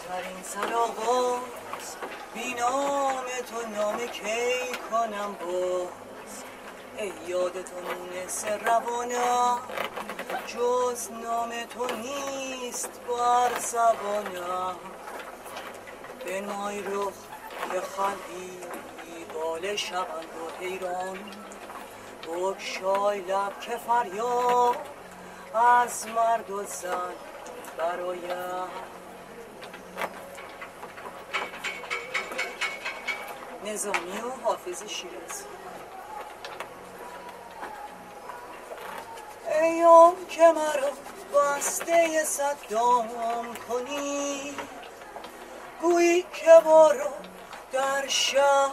بهترین سرآغاز بی نام تو نام کی کنم باز ای یادتون مونس روانم جز نام تو نیست بر زبانم بنمای رخ که خلقی بال شوند و حیران بگشای لب که فریاد از مرد و زن برایم نظامی و حافظ شیرازی. ایام که مرا بسته صدام کنی گویی که بارو در شب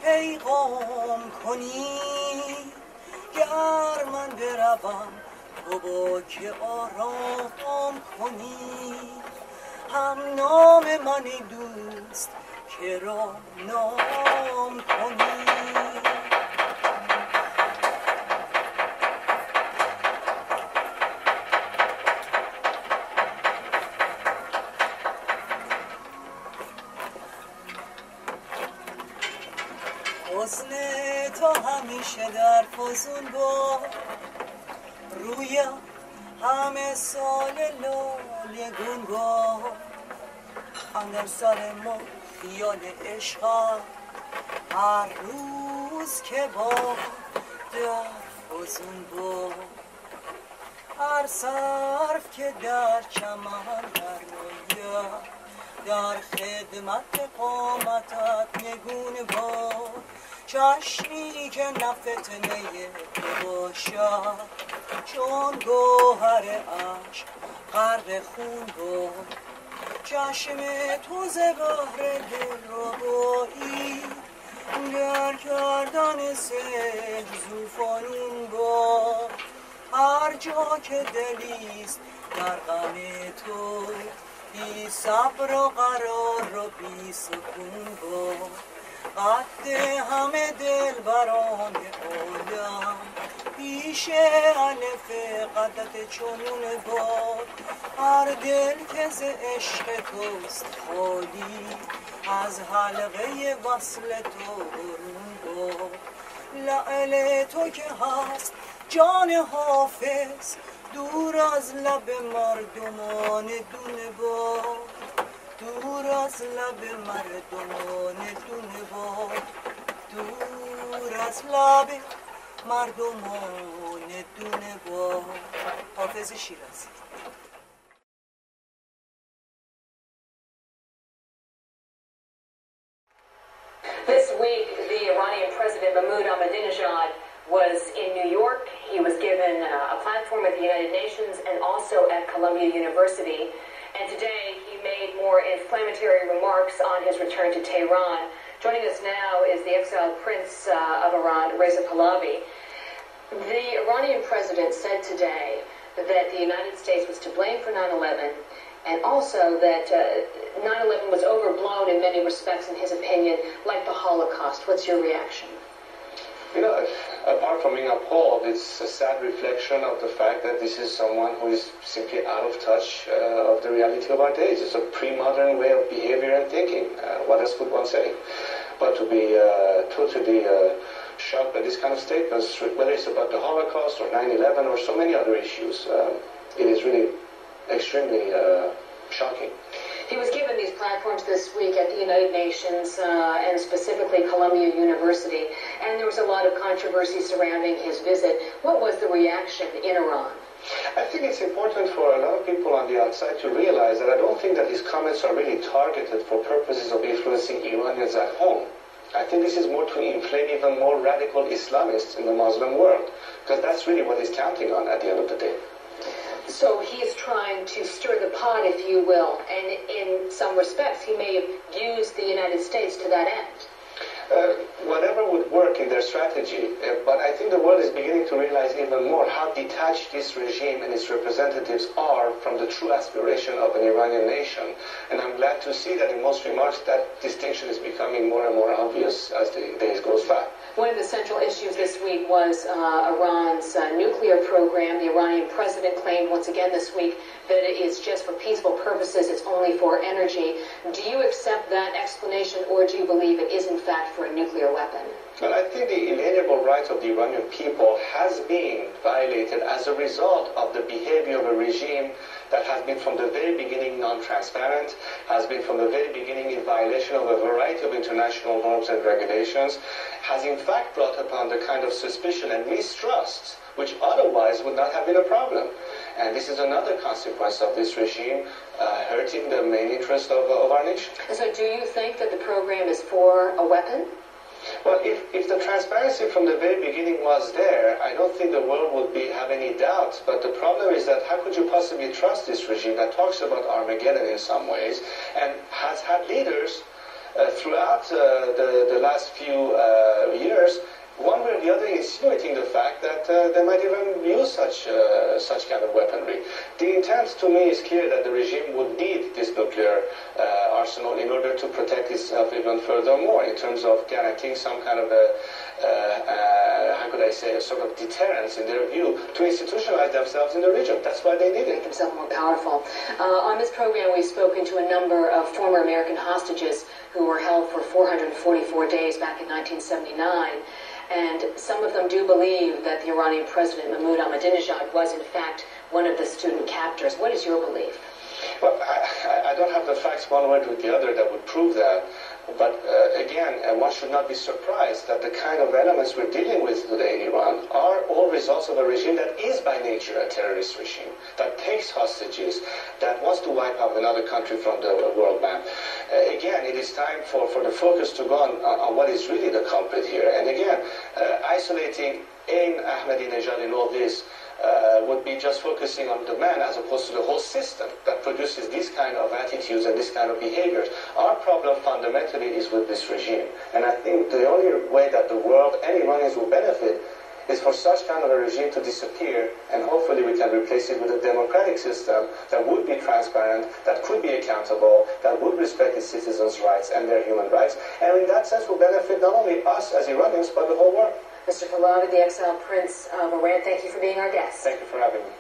پیغام کنی گر من بروم تو با که آرام کنی هم نام من ای دوست که را نام کنی حسن تو همیشه در فزون با رویم همه سال لالگون با اندر سر ما خیال عشق هر روز که با در فزون با هر صرف که در چمن در رویم در خدمت قامتت نگون با چشمی که نفتنه تو باشد چون گوهر عشق غرق خون با چشم تو ز بحر دل ربایی در کردن سحر زوفانون با هر جا که دلیست در غم تو بی صبر و قرار و بی سکون با قد همه دل بران عالم پیش الف قدت چنون با هر دل که ز عشق توست خالی از حلقه وصل تو برون با لعل تو که هست جان حافظ دور از لب مردمان دونه با دور از لب مردمان دونه با دور از لب مردمان دونه با حافظ شیرازی. This week, the Iranian President Mahmoud Ahmadinejad was in New York. He was given a platform at the United Nations and also at Columbia University. And today he made more inflammatory remarks on his return to Tehran. Joining us now is the exiled prince of Iran, Reza Pahlavi. The Iranian president said today that the United States was to blame for 9/11 and also that 9/11 was overblown in many respects, in his opinion, like the Holocaust. What's your reaction? You know, apart from being appalled, it's a sad reflection of the fact that this is someone who is simply out of touch of the reality of our days. It's a pre-modern way of behavior and thinking. What else could one say? But to be totally shocked by this kind of statements, whether it's about the Holocaust or 9/11 or so many other issues, it is really extremely shocking. He was given these platforms this week at the United Nations and specifically Columbia University, and there was a lot of controversy surrounding his visit. What was the reaction in Iran? I think it's important for a lot of people on the outside to realize that I don't think that his comments are really targeted for purposes of influencing Iranians at home. I think this is more to inflame even more radical Islamists in the Muslim world, because that's really what he's counting on at the end of the day. So he is trying to stir the pot, if you will, and in some respects he may have used the United States to that end. whatever would work in their strategy. But I think the world is beginning to realize even more how detached this regime and its representatives are from the true aspiration of an Iranian nation. And I'm glad to see that in most remarks that distinction is becoming more and more obvious as the days goes by. One of the central issues this week was Iran's nuclear program. The Iranian president claimed once again this week that it is just for peaceful purposes, it's only for energy. Do you accept that explanation, or do you believe it is in fact for a nuclear weapon? Well, I think the inalienable right of the Iranian people has been violated as a result of the behavior of a regime that has been from the very beginning non-transparent, has been from the very beginning in violation of a variety of international norms and regulations, has in fact brought upon the kind of suspicion and mistrust which otherwise would not have been a problem. And this is another consequence of this regime hurting the main interest of our nation. And so do you think that the program is for a weapon? Well, if the transparency from the very beginning was there, I don't think the world would have any doubts. But the problem is that how could you possibly trust this regime that talks about Armageddon in some ways and has had leaders throughout the last few years, one way or the other, insinuating the fact that they might even use such kind of weaponry. The intent to me is clear that the regime would need this nuclear arsenal in order to protect itself even furthermore in terms of guaranteeing some kind of how could I say, a sort of deterrence in their view to institutionalize themselves in the region. That's why they need it. Make themselves more powerful. On this program, we've spoken to a number of former American hostages who were held for 444 days back in 1979. And some of them do believe that the Iranian president, Mahmoud Ahmadinejad, was in fact one of the student captors. What is your belief? Well, I don't have the facts one way or the other that would prove that. But again, one should not be surprised that the kind of elements we're dealing with today in Iran are all results of a regime that is by nature a terrorist regime, that takes hostages, that wants to wipe out another country from the world map. Again, it is time for the focus to go on what is really the culprit here. And again, isolating Ahmadinejad in all this would be just focusing on the man as opposed to the whole system that produces these kind of attitudes and this kind of behaviors. Our problem fundamentally is with this regime. And I think the only way that the world and Iranians will benefit is for such kind of a regime to disappear, and hopefully we can replace it with a democratic system that would be transparent, that could be accountable, that would respect its citizens' rights and their human rights. And in that sense will benefit not only us as Iranians, but the whole world. Mr. Pahlavi, the exiled prince of Iran, thank you for being our guest. Thank you for having me.